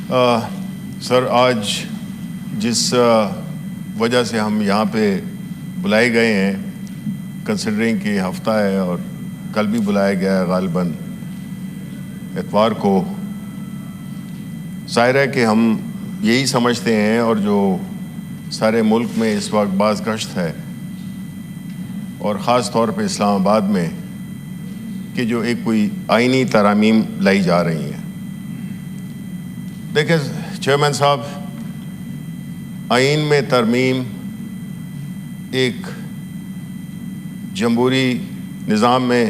سر آج جس وجہ سے ہم یہاں پہ بلائے گئے ہیں، کنسیڈرنگ کہ ہفتہ ہے اور کل بھی بلایا گیا ہے غالباً اتوار کو، ظاہر ہے کہ ہم یہی سمجھتے ہیں، اور جو سارے ملک میں اس وقت باز گشت ہے اور خاص طور پہ اسلام آباد میں، کہ جو ایک کوئی آئینی ترامیم لائی جا رہی ہیں۔ دیکھیں چیئرمین صاحب، آئین میں ترمیم ایک جمہوری نظام میں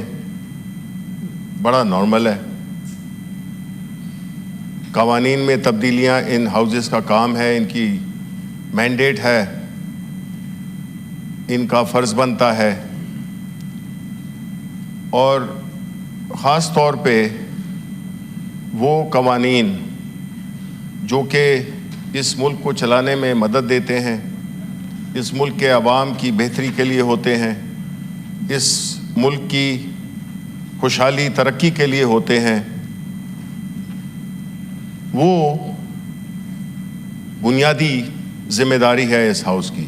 بڑا نارمل ہے۔ قوانین میں تبدیلیاں ان ہاؤسز کا کام ہے، ان کی مینڈیٹ ہے، ان کا فرض بنتا ہے، اور خاص طور پہ وہ قوانین جو کہ اس ملک کو چلانے میں مدد دیتے ہیں، اس ملک کے عوام کی بہتری کے لیے ہوتے ہیں، اس ملک کی خوشحالی ترقی کے لیے ہوتے ہیں، وہ بنیادی ذمہ داری ہے اس ہاؤس کی۔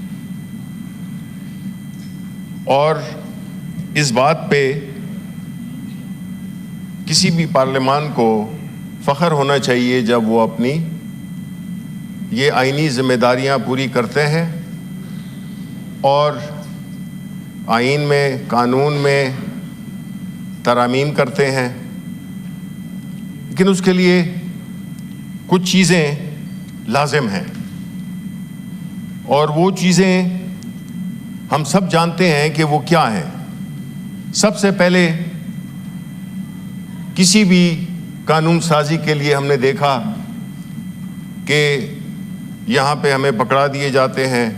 اور اس بات پہ کسی بھی پارلیمان کو فخر ہونا چاہیے جب وہ اپنی یہ آئینی ذمہ داریاں پوری کرتے ہیں اور آئین میں، قانون میں ترامیم کرتے ہیں۔ لیکن اس کے لیے کچھ چیزیں لازم ہیں، اور وہ چیزیں ہم سب جانتے ہیں کہ وہ کیا ہیں۔ سب سے پہلے کسی بھی قانون سازی کے لیے ہم نے دیکھا کہ یہاں پہ ہمیں پکڑا دیے جاتے ہیں،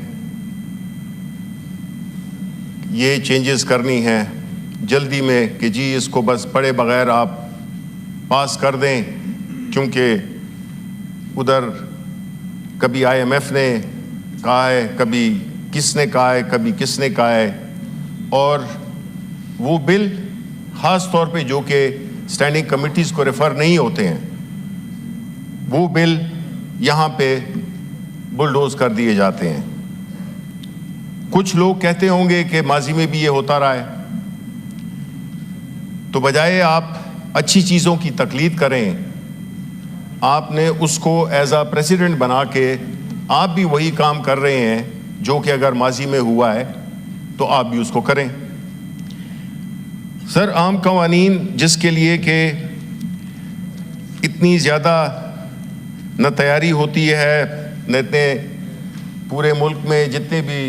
یہ چینجز کرنی ہیں جلدی میں کہ جی اس کو بس پڑھے بغیر آپ پاس کر دیں، کیونکہ ادھر کبھی IMF نے کہا ہے، کبھی کس نے کہا ہے، کبھی کس نے کہا ہے، اور وہ بل خاص طور پہ جو کہ اسٹینڈنگ کمیٹیز کو ریفر نہیں ہوتے ہیں، وہ بل یہاں پہ بلڈوز کر دیے جاتے ہیں۔ کچھ لوگ کہتے ہوں گے کہ ماضی میں بھی یہ ہوتا رہا ہے، تو بجائے آپ اچھی چیزوں کی تقلید کریں، آپ نے اس کو ایز اے پریسیڈنٹ بنا کے آپ بھی وہی کام کر رہے ہیں جو کہ اگر ماضی میں ہوا ہے تو آپ بھی اس کو کریں۔ سر، عام قوانین جس کے لیے کہ اتنی زیادہ نہ تیاری ہوتی ہے، نہ اتنے پورے ملک میں جتنے بھی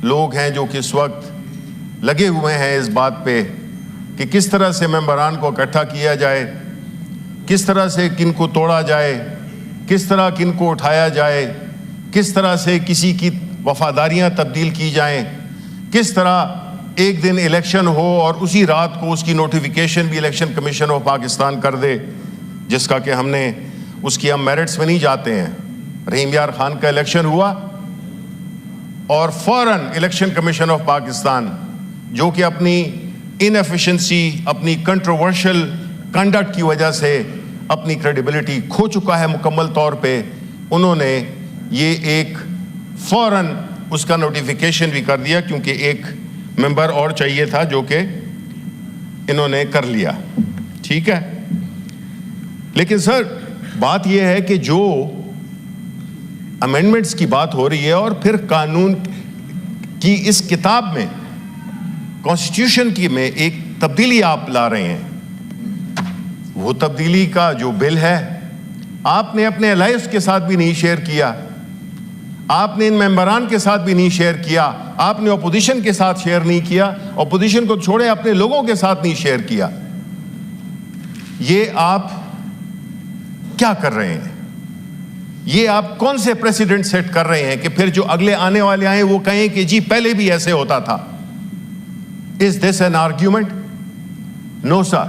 لوگ ہیں جو کہ اس وقت لگے ہوئے ہیں اس بات پہ کہ کس طرح سے ممبران کو اکٹھا کیا جائے، کس طرح سے کن کو توڑا جائے، کس طرح کن کو اٹھایا جائے، کس طرح سے کسی کی وفاداریاں تبدیل کی جائیں، کس طرح ایک دن الیکشن ہو اور اسی رات کو اس کی نوٹیفیکیشن بھی الیکشن کمیشن آف پاکستان کر دے، جس کا کہ ہم نے اس کی ہم میرٹس میں نہیں جاتے ہیں۔ رحیم یار خان کا الیکشن ہوا اور فوراً الیکشن کمیشن آف پاکستان جو کہ اپنی انیفیشنسی، اپنی کنٹروورشل کنڈکٹ کی وجہ سے اپنی کریڈیبلٹی کھو چکا ہے مکمل طور پہ، انہوں نے یہ ایک فوراً اس کا نوٹیفیکیشن بھی کر دیا، کیونکہ ایک ممبر اور چاہیے تھا جو کہ انہوں نے کر لیا۔ ٹھیک ہے، لیکن سر بات یہ ہے کہ جو امینڈمنٹس کی بات ہو رہی ہے اور پھر قانون کی اس کتاب میں، کانسٹیٹیوشن کی میں ایک تبدیلی آپ لا رہے ہیں، وہ تبدیلی کا جو بل ہے آپ نے اپنے الائز کے ساتھ بھی نہیں شیئر کیا، آپ نے ان ممبران کے ساتھ بھی نہیں شیئر کیا، آپ نے اپوزیشن کے ساتھ شیئر نہیں کیا، اپوزیشن کو چھوڑے اپنے لوگوں کے ساتھ نہیں شیئر کیا۔ یہ آپ کیا کر رہے ہیں؟ یہ آپ کون سے پریسیڈنٹ سیٹ کر رہے ہیں کہ پھر جو اگلے آنے والے آئیں وہ کہیں کہ جی پہلے بھی ایسے ہوتا تھا؟ Is this an argument? No sir.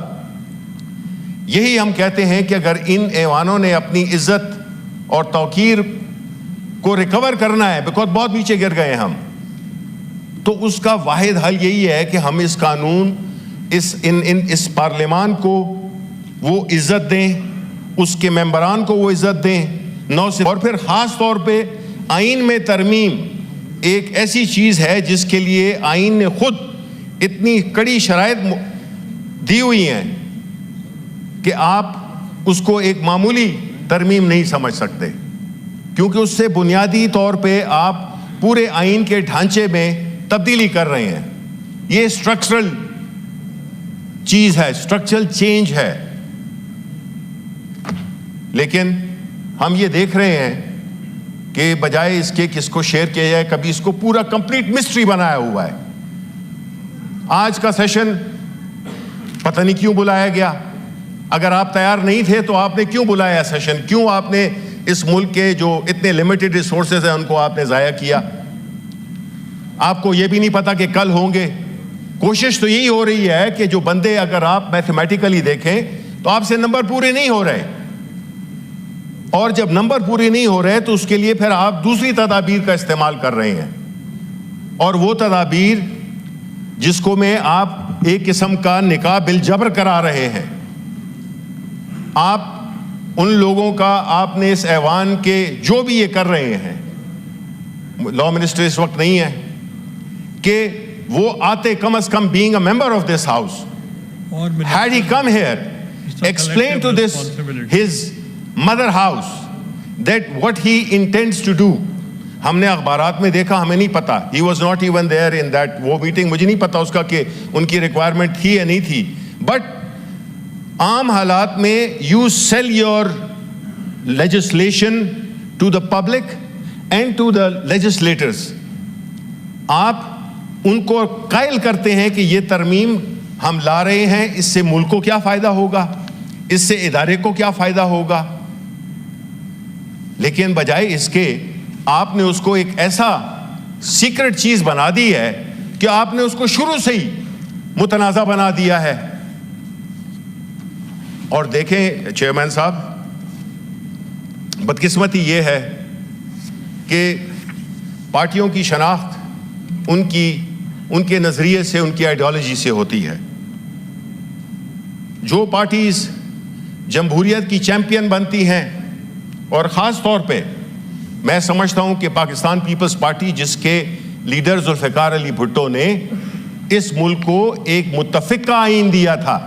یہی ہم کہتے ہیں کہ اگر ان ایوانوں نے اپنی عزت اور توقیر کو ریکور کرنا ہے، بیکاز بہت نیچے گر گئے ہم، تو اس کا واحد حل یہی ہے کہ ہم اس قانون، اس پارلیمان کو وہ عزت دیں، اس کے ممبران کو وہ عزت دیں، نو سے، اور پھر خاص طور پہ آئین میں ترمیم ایک ایسی چیز ہے جس کے لیے آئین نے خود اتنی کڑی شرائط دی ہوئی ہیں کہ آپ اس کو ایک معمولی ترمیم نہیں سمجھ سکتے، کیونکہ اس سے بنیادی طور پہ آپ پورے آئین کے ڈھانچے میں تبدیلی کر رہے ہیں۔ یہ اسٹرکچرل چیز ہے، اسٹرکچرل چینج ہے۔ لیکن ہم یہ دیکھ رہے ہیں کہ بجائے اس کے کس کو شیئر کیا جائے، کبھی اس کو پورا کمپلیٹ مسٹری بنایا ہوا ہے۔ آج کا سیشن پتہ نہیں کیوں بلایا گیا، اگر آپ تیار نہیں تھے تو آپ نے کیوں بلایا سیشن؟ کیوں آپ نے اس ملک کے جو اتنے لمیٹڈ ریسورسز ہیں ان کو آپ نے ضائع کیا؟ آپ کو یہ بھی نہیں پتا کہ کل ہوں گے۔ کوشش تو یہی ہو رہی ہے کہ جو بندے اگر آپ میتھمیٹیکلی دیکھیں تو آپ سے نمبر پورے نہیں ہو رہے، اور جب نمبر پورے نہیں ہو رہے تو اس کے لیے پھر آپ دوسری تدابیر کا استعمال کر رہے ہیں، اور وہ تدابیر جس کو میں آپ ایک قسم کا نکاح بالجبر کرا رہے ہیں۔ آپ ان لوگوں کا، آپ نے اس ایوان کے جو بھی یہ کر رہے ہیں، لا منسٹر اس وقت نہیں ہے، کہ وہ آتے کم از کم being a member of this house, had he come here, explain to this his mother house that what he intends to do. ہم نے اخبارات میں دیکھا، ہمیں نہیں پتا، he was not even there in that وہ میٹنگ، مجھے نہیں پتا اس کا کہ ان کی ریکوائرمنٹ تھی یا نہیں تھی، بٹ عام حالات میں you sell your legislation to the public and to the legislators. آپ ان کو قائل کرتے ہیں کہ یہ ترمیم ہم لا رہے ہیں، اس سے ملک کو کیا فائدہ ہوگا، اس سے ادارے کو کیا فائدہ ہوگا، لیکن بجائے اس کے آپ نے اس کو ایک ایسا سیکرٹ چیز بنا دی ہے کہ آپ نے اس کو شروع سے ہی متنازع بنا دیا ہے۔ اور دیکھیں چیئرمین صاحب، بدقسمتی یہ ہے کہ پارٹیوں کی شناخت ان کے نظریے سے، ان کی آئیڈیالوجی سے ہوتی ہے۔ جو پارٹیز جمہوریت کی چیمپئن بنتی ہیں، اور خاص طور پہ میں سمجھتا ہوں کہ پاکستان پیپلز پارٹی، جس کے لیڈر ذوالفقار علی بھٹو نے اس ملک کو ایک متفقہ آئین دیا تھا،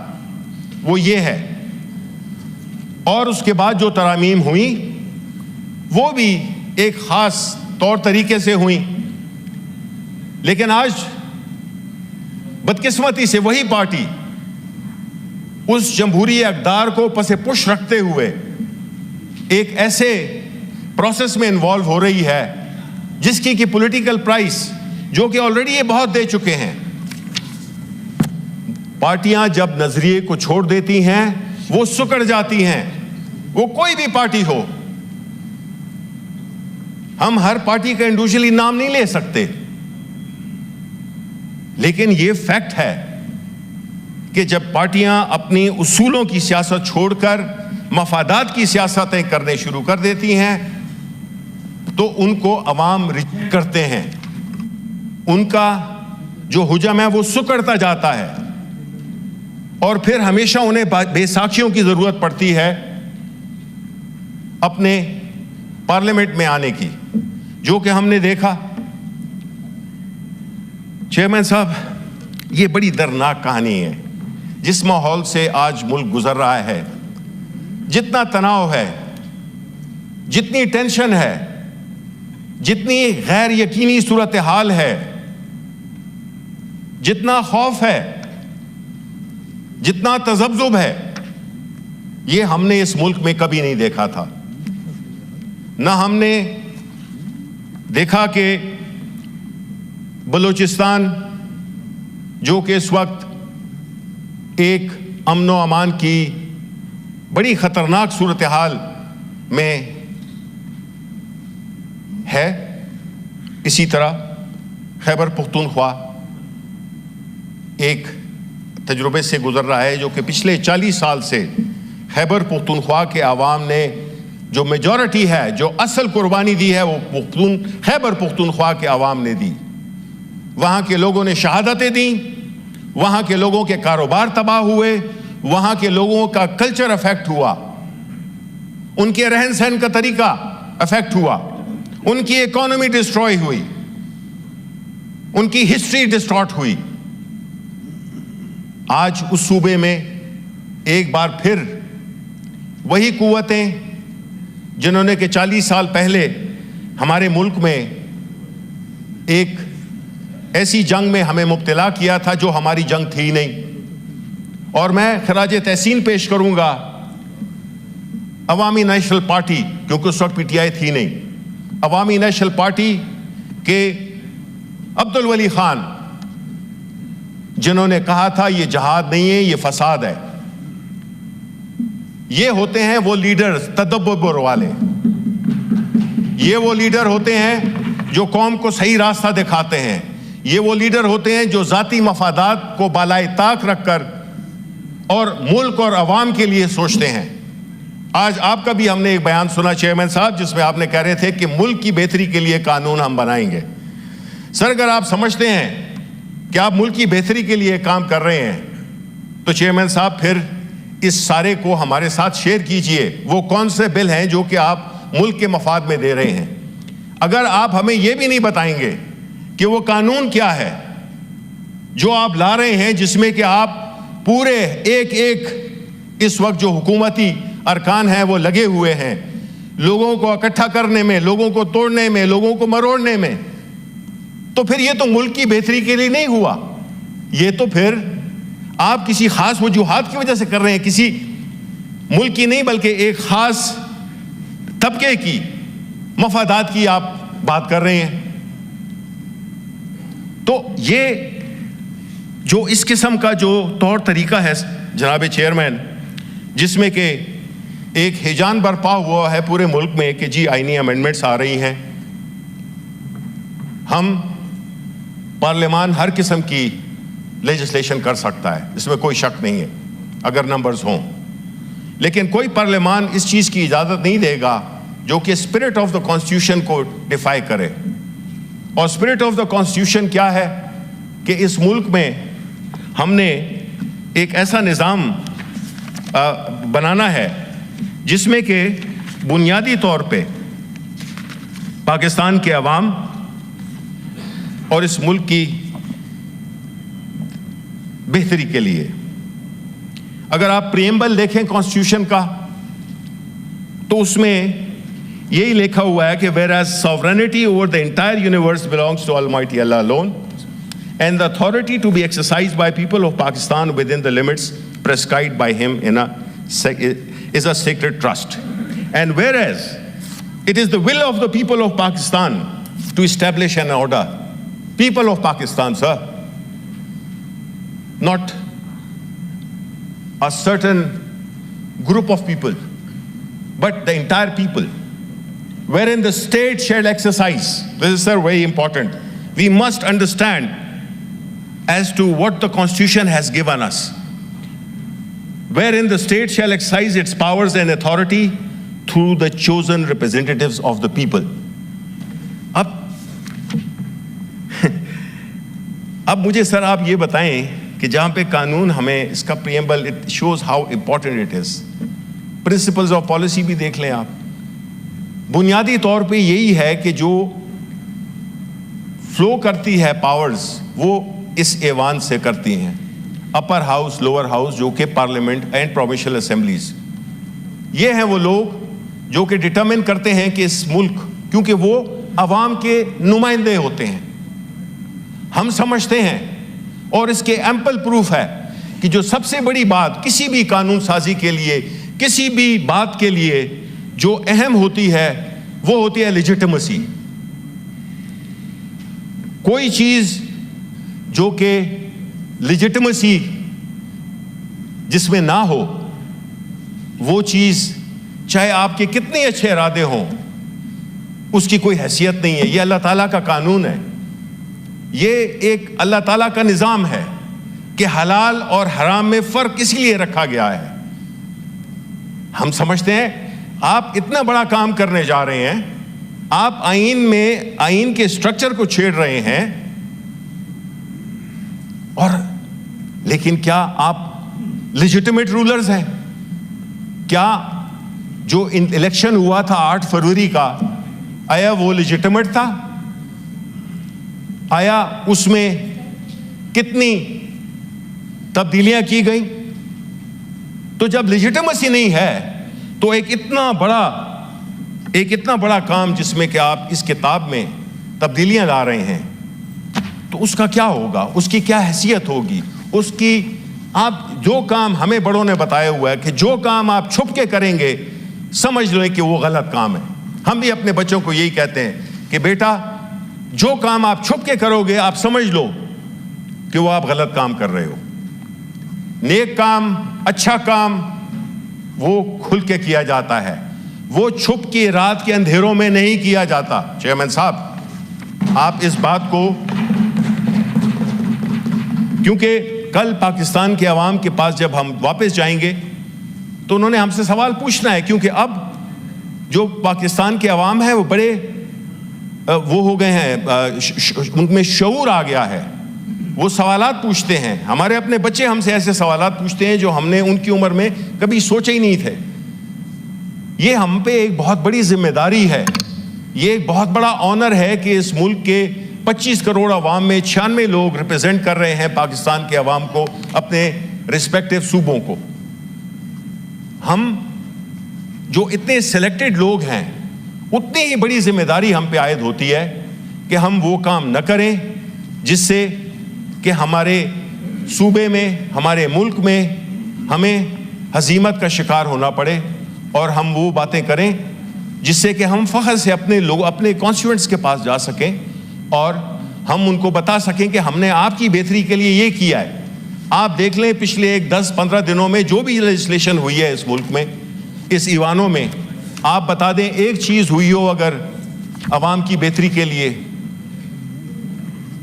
وہ یہ ہے، اور اس کے بعد جو ترامیم ہوئیں وہ بھی ایک خاص طور طریقے سے ہوئیں، لیکن آج بدقسمتی سے وہی پارٹی اس جمہوری اقدار کو پس پش رکھتے ہوئے ایک ایسے پروسیس میں انوالو ہو رہی ہے جس کی پولیٹیکل پرائس، جو کہ آلریڈی یہ بہت دے چکے ہیں۔ پارٹیاں جب نظریے کو چھوڑ دیتی ہیں وہ سکڑ جاتی ہیں، وہ کوئی بھی پارٹی ہو۔ ہم ہر پارٹی کا انڈیویجولی نام نہیں لے سکتے، لیکن یہ فیکٹ ہے کہ جب پارٹیاں اپنی اصولوں کی سیاست چھوڑ کر مفادات کی سیاستیں کرنے شروع کر دیتی ہیں تو ان کو عوام ریجیکٹ کرتے ہیں، ان کا جو حجم ہے وہ سکڑتا جاتا ہے، اور پھر ہمیشہ انہیں بے ساکھیوں کی ضرورت پڑتی ہے اپنے پارلیمنٹ میں آنے کی، جو کہ ہم نے دیکھا۔ چیئرمین صاحب، یہ بڑی دردناک کہانی ہے جس ماحول سے آج ملک گزر رہا ہے۔ جتنا تناؤ ہے، جتنی ٹینشن ہے، جتنی غیر یقینی صورتحال ہے، جتنا خوف ہے، جتنا تذبذب ہے، یہ ہم نے اس ملک میں کبھی نہیں دیکھا تھا۔ نہ ہم نے دیکھا کہ بلوچستان، جو کہ اس وقت ایک امن و امان کی بڑی خطرناک صورتحال میں ہے، اسی طرح خیبر پختونخوا ایک تجربے سے گزر رہا ہے، جو کہ پچھلے 40 سال سے خیبر پختونخوا کے عوام نے جو میجورٹی ہے، جو اصل قربانی دی ہے، وہ خیبر پختونخوا کے عوام نے دی۔ وہاں کے لوگوں نے شہادتیں دیں، وہاں کے لوگوں کے کاروبار تباہ ہوئے، وہاں کے لوگوں کا کلچر افیکٹ ہوا، ان کے رہن سہن کا طریقہ افیکٹ ہوا, ان کی اکانومی ڈسٹروائے ہوئی, ان کی ہسٹری ڈسٹارٹ ہوئی. آج اس صوبے میں ایک بار پھر وہی قوتیں جنہوں نے کہ 40 سال پہلے ہمارے ملک میں ایک ایسی جنگ میں ہمیں مبتلا کیا تھا جو ہماری جنگ تھی نہیں. اور میں خراج تحسین پیش کروں گا عوامی نیشنل پارٹی, کیونکہ اس وقت پی ٹی آئی تھی نہیں, عوامی نیشنل پارٹی کے عبدالولی خان, جنہوں نے کہا تھا یہ جہاد نہیں ہے, یہ فساد ہے. یہ ہوتے ہیں وہ لیڈر تدبر والے, یہ وہ لیڈر ہوتے ہیں جو قوم کو صحیح راستہ دکھاتے ہیں, یہ وہ لیڈر ہوتے ہیں جو ذاتی مفادات کو بالائے طاق رکھ کر اور ملک اور عوام کے لیے سوچتے ہیں. آج آپ کا بھی ہم نے ایک بیان سنا چیئرمین صاحب, جس میں آپ نے کہہ رہے تھے کہ ملک کی بہتری کے لیے قانون ہم بنائیں گے. سر, اگر آپ سمجھتے ہیں کہ آپ ملک کی بہتری کے لیے کام کر رہے ہیں تو چیئرمین صاحب پھر اس سارے کو ہمارے ساتھ شیئر کیجئے. وہ کون سے بل ہیں جو کہ آپ ملک کے مفاد میں دے رہے ہیں؟ اگر آپ ہمیں یہ بھی نہیں بتائیں گے کہ وہ قانون کیا ہے جو آپ لا رہے ہیں, جس میں کہ آپ پورے ایک ایک اس وقت جو حکومتی ارکان ہیں وہ لگے ہوئے ہیں لوگوں کو اکٹھا کرنے میں, لوگوں کو توڑنے میں, لوگوں کو مروڑنے میں, تو پھر یہ تو ملک کی بہتری کے لیے نہیں ہوا. یہ تو پھر آپ کسی خاص وجوہات کی وجہ سے کر رہے ہیں, کسی ملک کی نہیں بلکہ ایک خاص طبقے کی مفادات کی آپ بات کر رہے ہیں. تو یہ جو اس قسم کا جو طور طریقہ ہے جناب چیئرمین, جس میں کہ ایک ہیجان برپا ہوا ہے پورے ملک میں کہ جی آئینی امینڈمنٹس آ رہی ہیں, ہم پارلیمان ہر قسم کی لیجسلیشن کر سکتا ہے, اس میں کوئی شک نہیں ہے اگر نمبرز ہوں, لیکن کوئی پارلیمان اس چیز کی اجازت نہیں دے گا جو کہ اسپرٹ آف دا کانسٹیٹیوشن کو ڈیفائی کرے. اور اسپرٹ آف دا کانسٹیٹیوشن کیا ہے کہ اس ملک میں ہم نے ایک ایسا نظام بنانا ہے جس میں کہ بنیادی طور پہ پاکستان کے عوام اور اس ملک کی بہتری کے لیے, اگر آپ پریمبل دیکھیں کانسٹیٹیوشن کا تو اس میں یہی لکھا ہوا ہے کہ whereas sovereignty over the entire universe belongs to Almighty Allah alone and the authority to be exercised by people of Pakistan within the limits prescribed by him is a sacred trust. And whereas it is the will of the people of Pakistan to establish an order, people of Pakistan, sir, not a certain group of people, but the entire people, wherein the state shall exercise, this is, sir, very important, we must understand as to what the Constitution has given us, wherein the state shall exercise its powers and authority through the chosen representatives of the people. اب مجھے سر آپ یہ بتائیں کہ جہاں پہ قانون ہمیں اس کا preamble, it shows how important it is. Principles of policy بھی دیکھ لیں آپ, بنیادی طور پہ یہی ہے کہ جو فلو کرتی ہے پاورز وہ اس ایوان سے کرتی ہیں, اپر ہاؤس, لوور ہاؤس, جو کہ پارلیمنٹ اینڈ پروونشل اسمبلیز, یہ ہیں وہ لوگ جو کہ ڈٹرمن کرتے ہیں کہ اس ملک, کیونکہ وہ عوام کے نمائندے ہوتے ہیں. ہم سمجھتے ہیں اور اس کے ایمپل پروف ہے کہ جو سب سے بڑی بات کسی بھی قانون سازی کے لیے, کسی بھی بات کے لیے جو اہم ہوتی ہے وہ ہوتی ہے لیجٹیمیسی. کوئی چیز جو کہ لیجٹیمیسی جس میں نہ ہو, وہ چیز چاہے آپ کے کتنے اچھے ارادے ہوں اس کی کوئی حیثیت نہیں ہے. یہ اللہ تعالیٰ کا قانون ہے, یہ ایک اللہ تعالیٰ کا نظام ہے کہ حلال اور حرام میں فرق اس لیے رکھا گیا ہے. ہم سمجھتے ہیں آپ اتنا بڑا کام کرنے جا رہے ہیں, آپ آئین میں آئین کے اسٹرکچر کو چھیڑ رہے ہیں, اور لیکن کیا آپ لیجٹیمیٹ رولرز ہیں؟ کیا جو الیکشن ہوا تھا 8 فروری کا، آیا وہ لیجیٹمیٹ تھا؟ آیا اس میں کتنی تبدیلیاں کی گئیں؟ تو جب لیجیٹمیسی نہیں ہے تو ایک اتنا بڑا کام جس میں کہ آپ اس کتاب میں تبدیلیاں لا رہے ہیں، تو اس کا کیا ہوگا؟ اس کی کیا حیثیت ہوگی؟ اس کی آپ جو کام ہمیں بڑوں نے بتایا ہوا ہے کہ جو کام آپ چھپ کے کریں گے سمجھ لو کہ وہ غلط کام ہے. ہم بھی اپنے بچوں کو یہی کہتے ہیں کہ بیٹا جو کام آپ چھپ کے کرو گے آپ سمجھ لو کہ وہ آپ غلط کام کر رہے ہو. نیک کام، اچھا کام وہ کھل کے کیا جاتا ہے، وہ چھپ کے رات کے اندھیروں میں نہیں کیا جاتا. چیئرمین صاحب آپ اس بات کو، کیونکہ کل پاکستان کے عوام کے پاس جب ہم واپس جائیں گے تو انہوں نے ہم سے سوال پوچھنا ہے، کیونکہ اب جو پاکستان کے عوام ہے وہ بڑے وہ ہو گئے ہیں، ان میں شعور آ گیا ہے، وہ سوالات پوچھتے ہیں. ہمارے اپنے بچے ہم سے ایسے سوالات پوچھتے ہیں جو ہم نے ان کی عمر میں کبھی سوچے ہی نہیں تھے. یہ ہم پہ ایک بہت بڑی ذمہ داری ہے، یہ ایک بہت بڑا آنر ہے کہ اس ملک کے 25 کروڑ عوام میں 96 لوگ ریپرزینٹ کر رہے ہیں پاکستان کے عوام کو، اپنے ریسپیکٹیو صوبوں کو. ہم جو اتنے سلیکٹڈ لوگ ہیں اتنی ہی بڑی ذمہ داری ہم پہ عائد ہوتی ہے کہ ہم وہ کام نہ کریں جس سے کہ ہمارے صوبے میں، ہمارے ملک میں ہمیں ہزیمت کا شکار ہونا پڑے، اور ہم وہ باتیں کریں جس سے کہ ہم فخر سے اپنے کانسٹیٹوئنٹس کے پاس جا سکیں اور ہم ان کو بتا سکیں کہ ہم نے آپ کی بہتری کے لیے یہ کیا ہے. آپ دیکھ لیں پچھلے 10-15 دنوں میں جو بھی لیجسلیشن ہوئی ہے اس ملک میں، اس ایوانوں میں، آپ بتا دیں ایک چیز ہوئی ہو اگر عوام کی بہتری کے لیے؟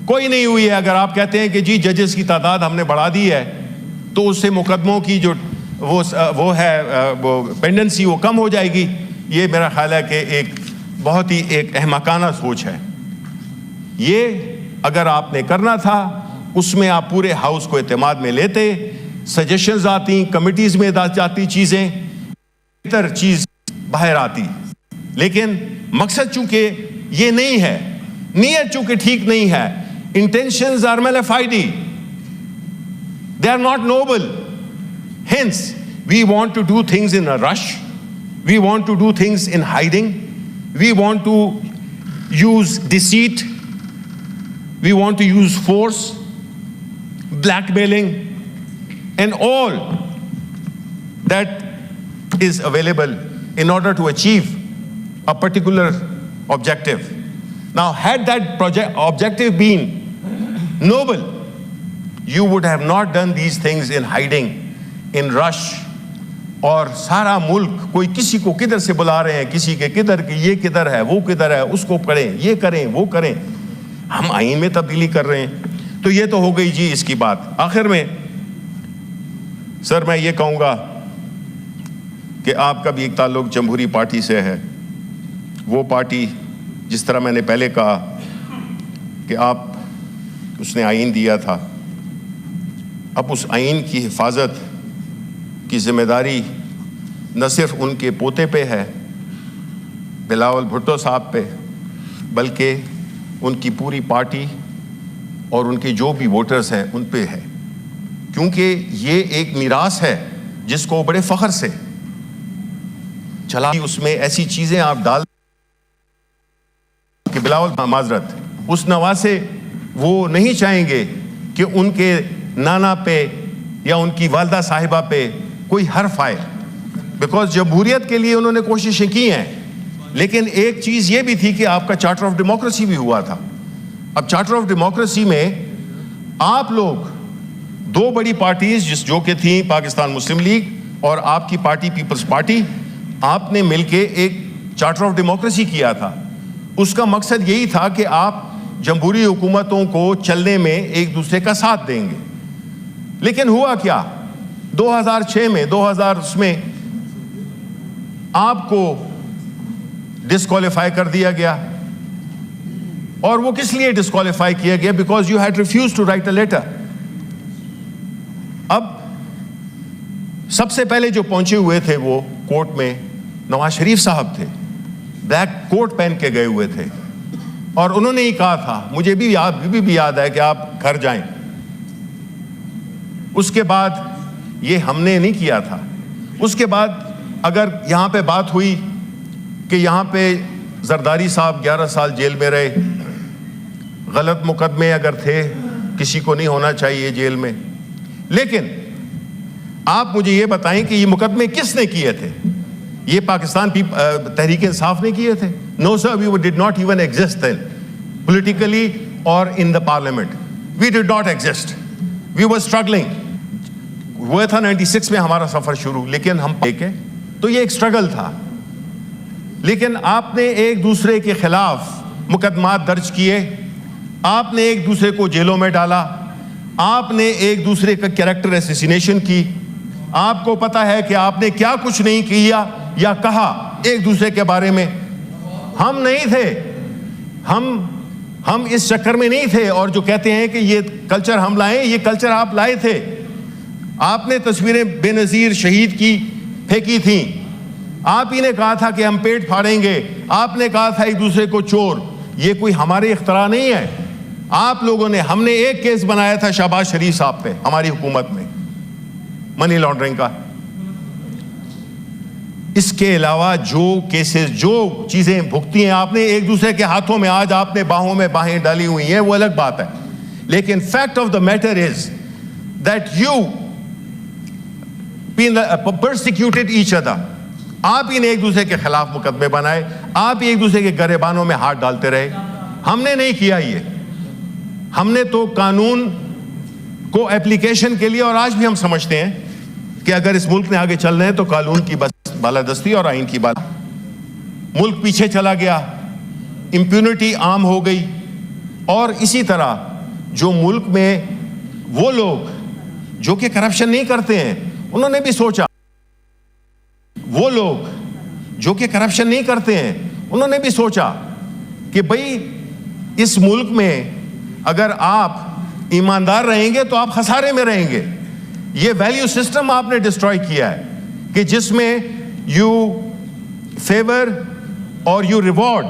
کوئی نہیں ہوئی ہے. اگر آپ کہتے ہیں کہ جی ججز کی تعداد ہم نے بڑھا دی ہے تو اس سے مقدموں کی جو وہ ہے وہ پینڈنسی وہ کم ہو جائے گی، یہ میرا خیال ہے کہ ایک بہت ہی ایک احمقانہ سوچ ہے. یہ اگر آپ نے کرنا تھا اس میں آپ پورے ہاؤس کو اعتماد میں لیتے، سجیشنز آتی، کمیٹیز میں جاتی چیزیں، بہتر چیز باہر آتی. لیکن مقصد چونکہ یہ نہیں ہے، نیت چونکہ ٹھیک نہیں ہے، intentions are malafide, they are not noble. Hence we want to do things in a rush, we want to do things in hiding, we want to use deceit, we want to use force, blackmailing, and all that is available in order to achieve a particular objective. Now, had that objective been noble, you would have not done these things in hiding, in rush. اور سارا ملک کوئی کسی کو کدھر سے بلا رہے ہیں، کسی کے کدھر کہ یہ کدھر ہے، وہ کدھر ہے، اس کو کریں، یہ کریں، وہ کریں. ہم آئین میں تبدیلی کر رہے ہیں. تو یہ تو ہو گئی جی اس کی بات. آخر میں سر میں یہ کہوں گا کہ آپ کا بھی ایک تعلق جمہوری پارٹی سے ہے. وہ پارٹی جس طرح میں نے پہلے کہا کہ آپ اس نے آئین دیا تھا، اب اس آئین کی حفاظت کی ذمہ داری نہ صرف ان کے پوتے پہ ہے بلاول بھٹو صاحب پہ، بلکہ ان کی پوری پارٹی اور ان کے جو بھی ووٹرز ہیں ان پہ ہے. کیونکہ یہ ایک میراث ہے جس کو بڑے فخر سے چلا، اس میں ایسی چیزیں آپ ڈال کہ بلاول معذرت اس نواسے وہ نہیں چاہیں گے کہ ان کے نانا پہ یا ان کی والدہ صاحبہ پہ کوئی حرف آئے، بیکاز جمہوریت کے لیے انہوں نے کوششیں کی ہیں. لیکن ایک چیز یہ بھی تھی کہ آپ کا چارٹر آف ڈیموکریسی بھی ہوا تھا. اب چارٹر آف ڈیموکریسی میں آپ لوگ دو بڑی پارٹیز جو کہ تھیں پاکستان مسلم لیگ اور آپ کی پارٹی پیپلز پارٹی، آپ نے مل کے ایک چارٹر آف ڈیموکریسی کیا تھا. اس کا مقصد یہی تھا کہ آپ جمہوری حکومتوں کو چلنے میں ایک دوسرے کا ساتھ دیں گے. لیکن ہوا کیا 2006 میں 2000 میں آپ کو ڈسکوالیفائی کر دیا گیا. اور وہ کس لیے ڈسکوالیفائی کیا گیا؟ Because you had refuse to write a letter. اب سب سے پہلے جو پہنچے ہوئے تھے وہ کورٹ میں نواز شریف صاحب تھے, بلیک کوٹ پہن کے گئے ہوئے تھے, اور انہوں نے ہی کہا تھا, مجھے بھی یاد ہے کہ آپ گھر جائیں. اس کے بعد یہ ہم نے نہیں کیا تھا. اس کے بعد اگر یہاں پہ بات ہوئی کہ یہاں پہ زرداری صاحب 11 سال جیل میں رہے, غلط مقدمے اگر تھے, کسی کو نہیں ہونا چاہیے جیل میں, لیکن آپ مجھے یہ بتائیں کہ یہ مقدمے کس نے کیے تھے؟ یہ پاکستان تحریک انصاف نے کیے تھے؟ No sir, we did not even exist then, politically or in the parliament. We did not exist. We were struggling. ہوا تھا 96 میں ہمارا سفر شروع, لیکن ہم دیکھیں تو یہ ایک سٹرگل تھا. لیکن آپ نے ایک دوسرے کے خلاف مقدمات درج کیے, آپ نے ایک دوسرے کو جیلوں میں ڈالا, آپ نے ایک دوسرے کا کیریکٹر ایسیسینیشن کی. آپ کو پتا ہے کہ آپ نے کیا کچھ نہیں کیا یا کہا ایک دوسرے کے بارے میں. ہم نہیں تھے, ہم اس چکر میں نہیں تھے. اور جو کہتے ہیں کہ یہ کلچر ہم لائیں, یہ کلچر آپ لائے تھے. آپ نے تصویریں بے نظیر شہید کی پھینکی تھیں, آپ ہی نے کہا تھا کہ ہم پیٹ پھاڑیں گے, آپ نے کہا تھا ایک دوسرے کو چور. یہ کوئی ہمارے اختراع نہیں ہے, آپ لوگوں نے. ہم نے ایک کیس بنایا تھا شہباز شریف صاحب پہ ہماری حکومت میں, منی لانڈرنگ کا. اس کے علاوہ جو کیسز, جو چیزیں بھگتی ہیں آپ نے ایک دوسرے کے ہاتھوں میں, آج آپ نے باہوں میں باہیں ڈالی ہوئی ہیں, وہ الگ بات ہے. لیکن fact of the matter is that you persecuted each other. آپ ہی نے ایک دوسرے کے خلاف مقدمے بنائے, آپ ہی ایک دوسرے کے گریبانوں میں ہاتھ ڈالتے رہے. ہم نے نہیں کیا یہ. ہم نے تو قانون کو اپلیکیشن کے لیے, اور آج بھی ہم سمجھتے ہیں کہ اگر اس ملک نے آگے چل رہے ہیں تو قانون کی بالادستی اور آئین کی ملک پیچھے چلا گیا, امپیونٹی عام ہو گئی. اور اسی طرح جو ملک میں وہ لوگ جو کہ کرپشن نہیں کرتے ہیں, انہوں نے بھی سوچا, وہ لوگ جو کہ کرپشن نہیں کرتے ہیں انہوں نے بھی سوچا کہ بھئی اس ملک میں اگر آپ ایماندار رہیں گے تو آپ خسارے میں رہیں گے. یہ ویلیو سسٹم آپ نے ڈسٹروائے کیا ہے کہ جس میں یو فیور اور یو ریوارڈ